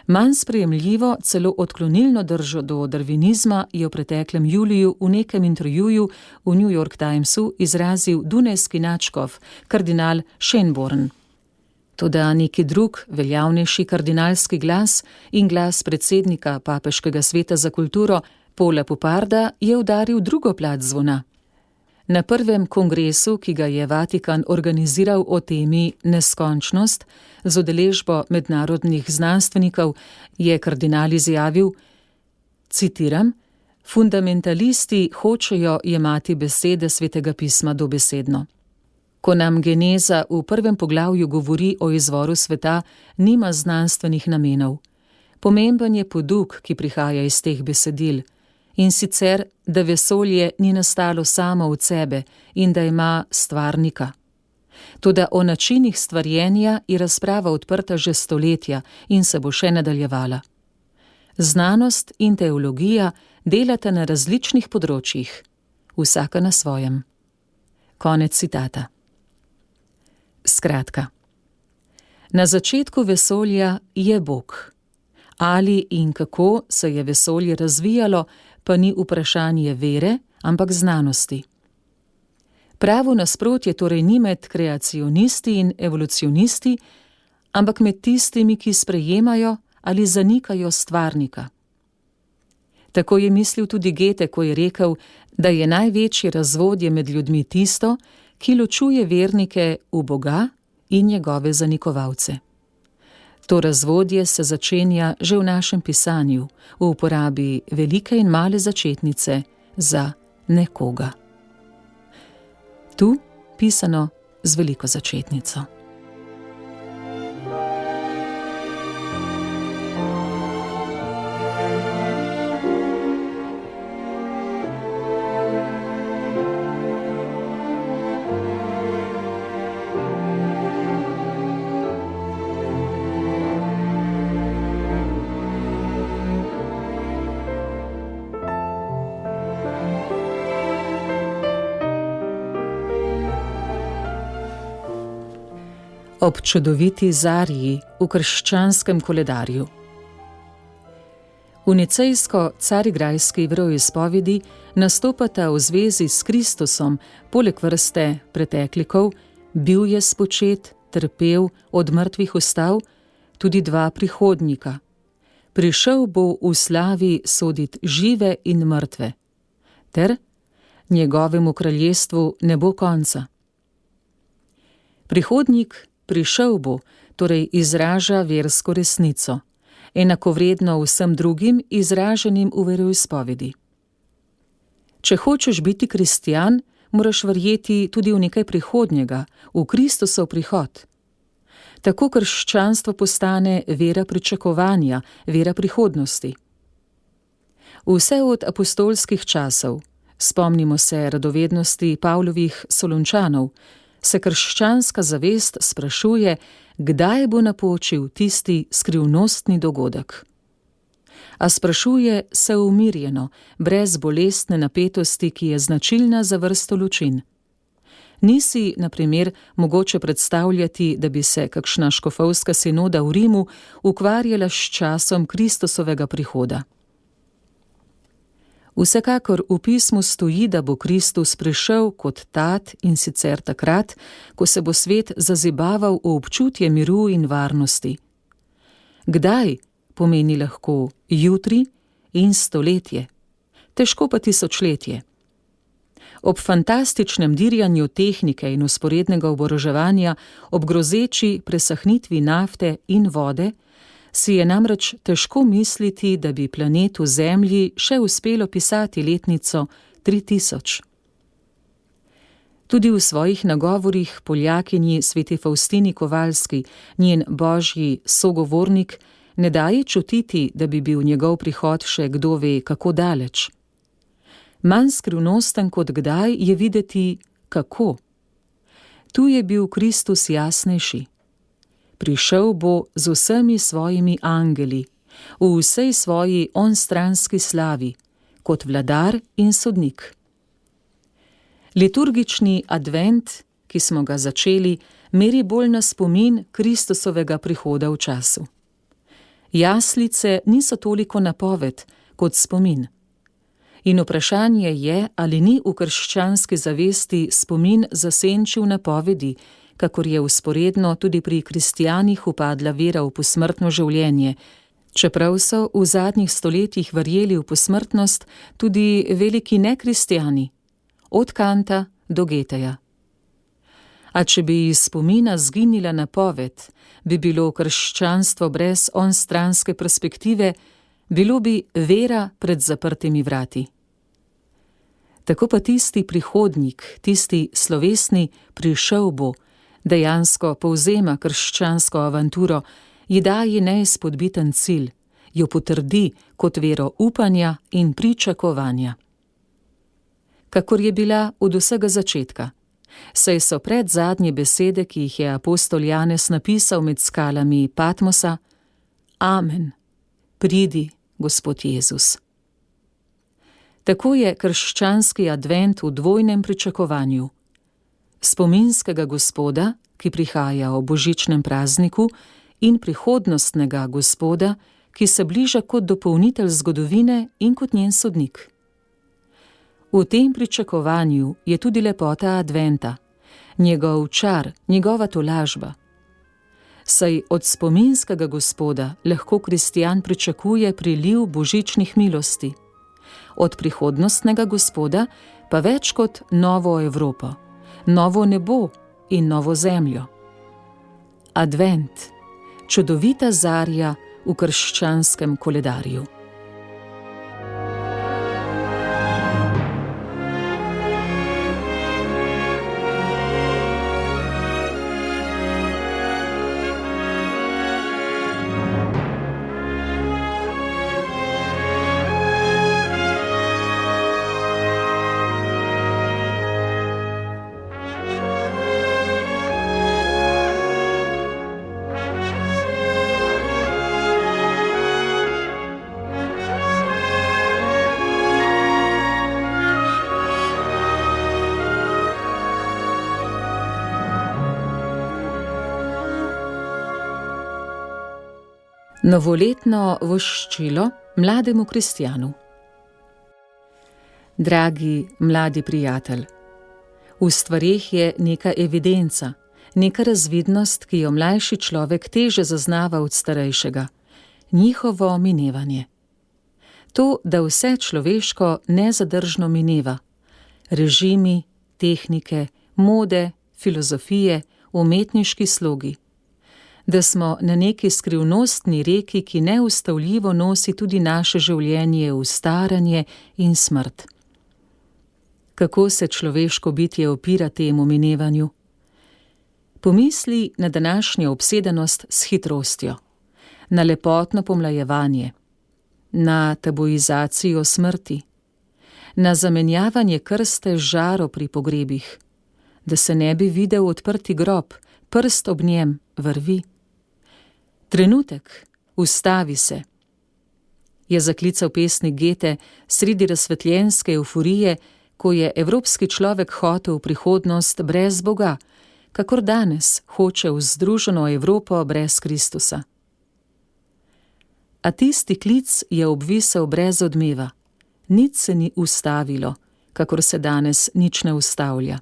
Manj sprejemljivo, celo odklonilno držo do darvinizma je v preteklem juliju v nekem intervjuju v New York Timesu izrazil dunajski nadškof, kardinal Schönborn. Toda neki drug, veljavnejši kardinalski glas in glas predsednika Papeškega sveta za kulturo, Paula Poparda, je udaril drugo plat zvona. Na prvem kongresu, ki ga je Vatikan organiziral o temi neskončnost, z udeležbo mednarodnih znanstvenikov, je kardinal izjavil, citiram, fundamentalisti hočejo jemati besede Svetega pisma dobesedno. Ko nam geneza v prvem poglavju govori o izvoru sveta, nima znanstvenih namenov. Pomemben je poduk, ki prihaja iz teh besedil, in sicer, da vesolje ni nastalo samo od sebe in da ima stvarnika. Toda o načinih stvarjenja je razprava odprta že stoletja in se bo še nadaljevala. Znanost in teologija delata na različnih področjih, vsaka na svojem. Konec citata. Skratka, na začetku vesolja je Bog. Ali in kako se je vesolje razvijalo, pa ni vprašanje vere, ampak znanosti. Pravo nasprotje torej ni med kreacionisti in evolucionisti, ampak med tistimi, ki sprejemajo ali zanikajo stvarnika. Tako je mislil tudi Goethe, ko je rekel, da je največje razvodje med ljudmi tisto, ki ločuje vernike v Boga in njegove zanikovalce. To razvodje se začenja že v našem pisanju, v uporabi velike in male začetnice za nekoga. Tu pisano z veliko začetnico. Ob čudoviti zarji v krščanskem koledarju. V nicejsko-carigrajski veroizpovedi nastopata v zvezi s Kristusom, poleg vrste preteklikov, bil je spočet, trpel, od mrtvih vstal, tudi dva prihodnika. Prišel bo v slavi sodit žive in mrtve, ter njegovemu kraljestvu ne bo konca. Prihodnik prišel bo, torej izraža versko resnico, enakovredno vsem drugim izraženim v veroizpovedi. Če hočeš biti kristjan, moraš verjeti tudi v nekaj prihodnjega, v Kristusov prihod. Tako krščanstvo postane vera pričakovanja, vera prihodnosti. Vse od apostolskih časov, spomnimo se radovednosti Pavlovih Solunčanov, se krščanska zavest sprašuje, kdaj bo napočil tisti skrivnostni dogodek. A sprašuje se umirjeno, brez bolestne napetosti, ki je značilna za vrsto lučin. Nisi, na primer, mogoče predstavljati, da bi se kakšna škofovska sinoda v Rimu ukvarjala s časom Kristusovega prihoda. Vsekakor v pismu stoji, da bo Kristus prišel kot tat in sicer takrat, ko se bo svet zazibaval v občutje miru in varnosti. Kdaj pomeni lahko jutri in stoletje, težko pa tisočletje. Ob fantastičnem dirjanju tehnike in vzporednega oboroževanja, ob grozeči presahnitvi nafte in vode, si je namreč težko misliti, da bi planetu Zemlji še uspelo pisati letnico 3000. Tudi v svojih nagovorih Poljakinji sveti Faustini Kovalski, njen božji sogovornik, ne daje čutiti, da bi bil njegov prihod še kdo ve kako daleč. Manj skrivnosten kot kdaj je videti, kako. Tu je bil Kristus jasnejši. Prišel bo z vsemi svojimi angeli, v vsej svoji onstranski slavi, kot vladar in sodnik. Liturgični advent, ki smo ga začeli, meri bolj na spomin Kristusovega prihoda v času. Jaslice niso toliko napoved kot spomin. In vprašanje je, ali ni v krščanski zavesti spomin zasenčil napovedi, kakor je vzporedno tudi pri kristjanih upadla vera v posmrtno življenje, čeprav so v zadnjih stoletjih verjeli v posmrtnost tudi veliki nekristjani, od Kanta do Goetheja. A če bi iz spomina zginila napoved, bi bilo krščanstvo brez onstranske perspektive, bilo bi vera pred zaprtimi vrati. Tako pa tisti prihodnik, tisti slovesni prišel bo, dejansko povzema krščansko avanturo, ji daje neizpodbiten cilj, jo potrdi kot vero upanja in pričakovanja. Kakor je bila od vsega začetka, saj so predzadnje besede, ki jih je apostol Janez napisal med skalami Patmosa: Amen, pridi, Gospod Jezus. Tako je krščanski advent v dvojnem pričakovanju. Spominskega Gospoda, ki prihaja o božičnem prazniku, in prihodnostnega Gospoda, ki se bliža kot dopolnitelj zgodovine in kot njen sodnik. V tem pričakovanju je tudi lepota adventa, njegov čar, njegova tolažba. Saj od spominskega Gospoda lahko kristjan pričakuje priliv božičnih milosti, od prihodnostnega Gospoda pa več kot novo Evropo, novo nebo in novo zemljo. Advent, čudovita zarja v krščanskem koledarju. Novoletno voščilo mlademu kristjanu. Dragi mladi prijatelj, v stvareh je neka evidenca, neka razvidnost, ki jo mlajši človek teže zaznava od starejšega, njihovo minevanje. To, da vse človeško nezadržno mineva, režimi, tehnike, mode, filozofije, umetniški slogi, da smo na neki skrivnostni reki, ki neustavljivo nosi tudi naše življenje v staranje in smrt. Kako se človeško bitje opira temu minevanju? Pomisli na današnjo obsedenost s hitrostjo, na lepotno pomlajevanje, na tabuizacijo smrti, na zamenjavanje krste z žaro pri pogrebih, da se ne bi videl odprti grob, prst ob njem, vrvi. Trenutek, ustavi se, je zaklical pesnik Goethe sredi razsvetljenske evforije, ko je evropski človek hotel v prihodnost brez Boga, kakor danes hoče v združeno Evropo brez Kristusa. A tisti klic je obvisel brez odmeva, nič se ni ustavilo, kakor se danes nič ne ustavlja.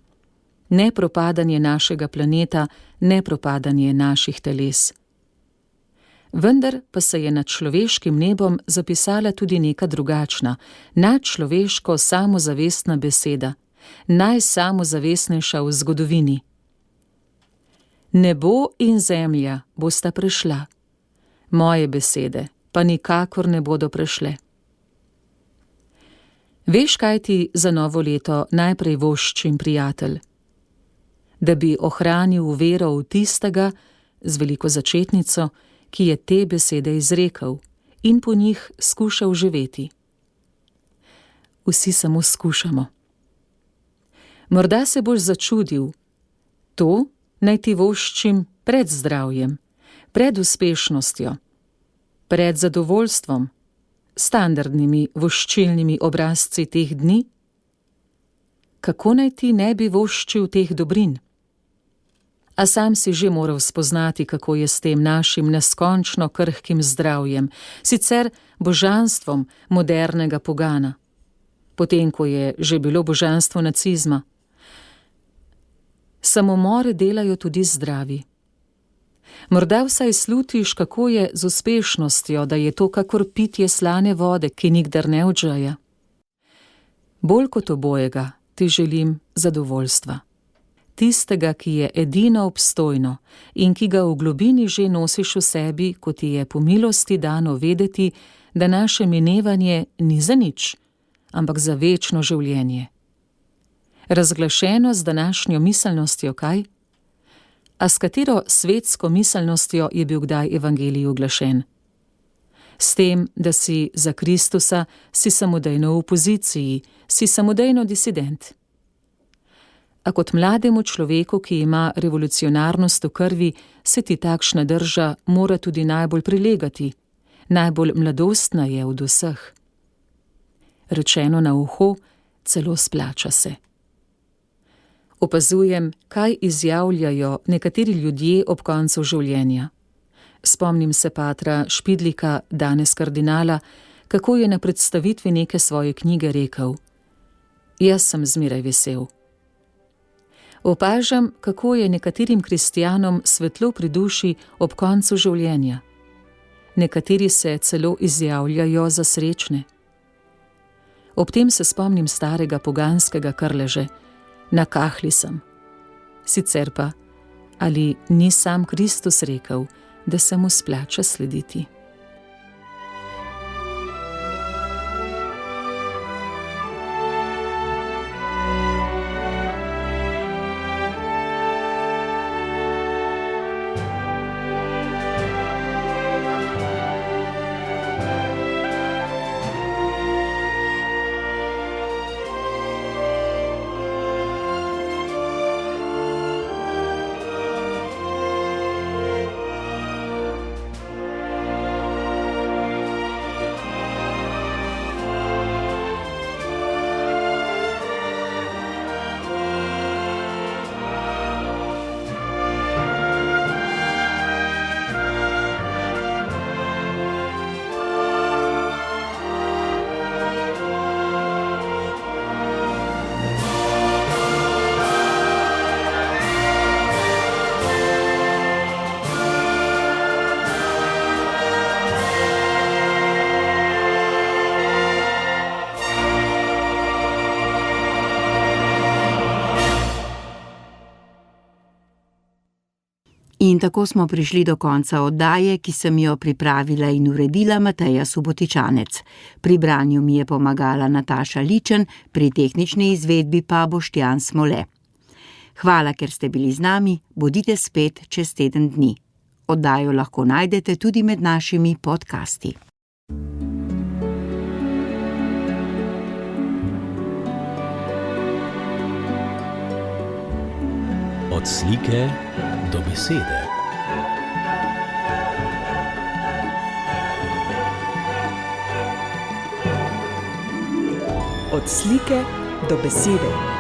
Ne propadanje našega planeta, ne propadanje naših teles. Vendar pa se je nad človeškim nebom zapisala tudi neka drugačna, nadčloveško samozavestna beseda, najsamozavestnejša v zgodovini. Nebo in zemlja bosta prešla, moje besede pa nikakor ne bodo prešle. Veš, kaj ti za novo leto najprej voščim, prijatelj? da bi ohranil vero v tistega, z veliko začetnico, ki je te besede izrekel in po njih skušal živeti. Vsi samo skušamo. Morda se boš začudil, to naj ti voščim pred zdravjem, pred uspešnostjo, pred zadovoljstvom, standardnimi voščilnimi obrazci teh dni? Kako naj ti ne bi voščil teh dobrin? A sam si že moral spoznati, kako je s tem našim neskončno krhkim zdravjem, sicer božanstvom modernega pogana, potem ko je že bilo božanstvo nacizma. Samomore delajo tudi zdravi. Morda vsaj slutiš, kako je z uspešnostjo, da je to kakor pitje slane vode, ki nikdar ne odžeja. Bolj kot obojega ti želim zadovoljstva. Tistega, ki je edino obstojno in ki ga v globini že nosiš v sebi, ko ti je po milosti dano vedeti, da naše minevanje ni za nič, ampak za večno življenje. Razglašeno z današnjo miselnostjo, kaj? A s katero svetsko miselnostjo je bil kdaj evangelij oglašen? S tem, da si za Kristusa, si samodejno v opoziciji, si samodejno disident. A kot mlademu človeku, ki ima revolucionarnost v krvi, se ti takšna drža mora tudi najbolj prilegati, najbolj mladostna je od vseh. Rečeno na uho, celo splača se. Opazujem, kaj izjavljajo nekateri ljudje ob koncu življenja. Spomnim se patra Špidlika, danes kardinala, kako je na predstavitvi neke svoje knjige rekel: Jaz sem zmeraj vesel. Opažam, kako je nekaterim kristjanom svetlo pri duši ob koncu življenja. Nekateri se celo izjavljajo za srečne. Ob tem se spomnim starega poganskega krleže: Na kahli sem. Sicer pa, ali ni sam Kristus rekel, da se mu splača slediti? In tako smo prišli do konca oddaje, ki sem jo pripravila in uredila Mateja Subotičanec. Pri branju mi je pomagala Nataša Ličen, pri tehnični izvedbi pa Boštjan Smole. Hvala, ker ste bili z nami, bodite spet čez teden dni. Oddajo lahko najdete tudi med našimi podcasti. Od slike do besede. Od slike do besede.